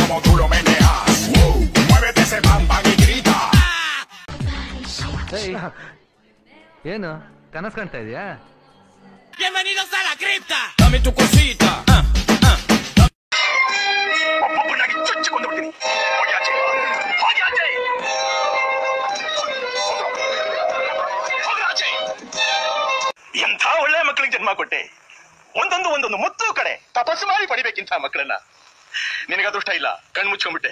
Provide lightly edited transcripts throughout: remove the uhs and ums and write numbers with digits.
como tú lo meneas. Muévete ese bam bam y grita. ಏನು ಕನಸು ಕಾಣ್ತಾ ಇದೆಯಾ? Bienvenidos a la cripta. Dame tu cosita. ಒಬ್ಬೊಬ್ಬನಾಗಿ ಚುಚ್ಚಿಕೊಂಡು ಬಿಡ್ತೀನಿ. ಹೋಗ್ಯಾಚೆ. ಹೋಗ್ಯಾಚೆ. ಹೋಗ್ಯಾಚೆ. ಎಂಥ ಒಳ್ಳೆ ಮಕ್ಕಳಿಗೆ ಜನ್ಮ ಕೊಟ್ಟೆ. ಒಂದೊಂದು ಮುತ್ತು ಕಡೆ ತಪಸ್ಸು ಮಾಡಿ ಪಡಿಬೇಕಿಂತ ಮಕ್ಕಳನ್ನ. ನಿನಗೆ ಅದೃಷ್ಟ ಇಲ್ಲ, ಕಣ್ಣು ಮುಚ್ಕೊಂಡ್ಬಿಟ್ಟೆ.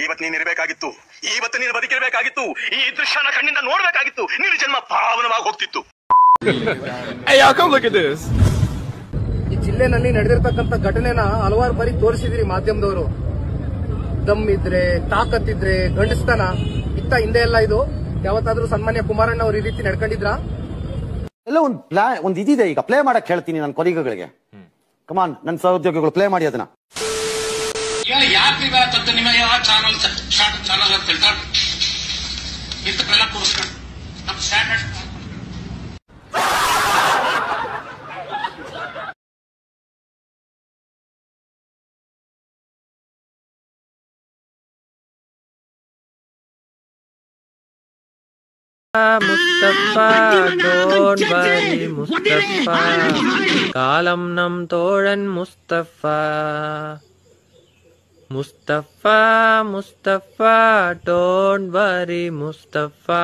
ಇವತ್ತು ನೀನು ಇರಬೇಕಾಗಿತ್ತು, ಇವತ್ತು ನೀನು ಬದುಕಿರಬೇಕಾಗಿತ್ತು, ಈ ದೃಶ್ಯನ ಕಣ್ಣಿಂದ ನೋಡ್ಬೇಕಾಗಿತ್ತು. ನಿನ್ನ ಜನ್ಮ ಪಾವನವಾಗಿ ಹೋಗ್ತಿತ್ತು. ಈ ಜಿಲ್ಲೆನಲ್ಲಿ ನಡೆದಿರ್ತಕ್ಕಂಥ ಘಟನೆನ ಹಲವಾರು ಬಾರಿ ತೋರಿಸಿದಿರಿ ಮಾಧ್ಯಮದವರು. ದಮ್ ಇದ್ರೆ, ತಾಕತ್ತಿದ್ರೆ, ಗಂಡಸ್ತನ ಇತ್ತ ಹಿಂದೆ ಎಲ್ಲ ಇದು ಯಾವತ್ತಾದ್ರೂ ಸನ್ಮಾನ್ಯ ಕುಮಾರಣ್ಣ ಅವ್ರು ಈ ರೀತಿ ನಡ್ಕೊಂಡಿದ್ರಾ? ಎಲ್ಲ ಒಂದು ಇದಿದೆ. ಈಗ ಪ್ಲೇ ಮಾಡಕ್ ಹೇಳ್ತೀನಿ ನನ್ನ ಕೊಲಿಗಳಿಗೆ. ಕಮಾನ್ ನನ್ನ ಸಹೋದ್ಯೋಗಿಗಳು ಪ್ಲೇ ಮಾಡಿ ಅದನ್ನ. ಯಾಕೆ ನಿಮ್ಮ ಚಾನಲ್ ಚಾನಲ್ ಅಂತ ಹೇಳ್ತಾರೆ ಇಂಥಕ್ಕೆಲ್ಲ ಕೂರಿಸ್ಕೊಂಡು ನಮ್ಮ standard Mustafa, don't worry, Mustafa. Kalam nam thoran Mustafa. Mustafa, don't worry, Mustafa.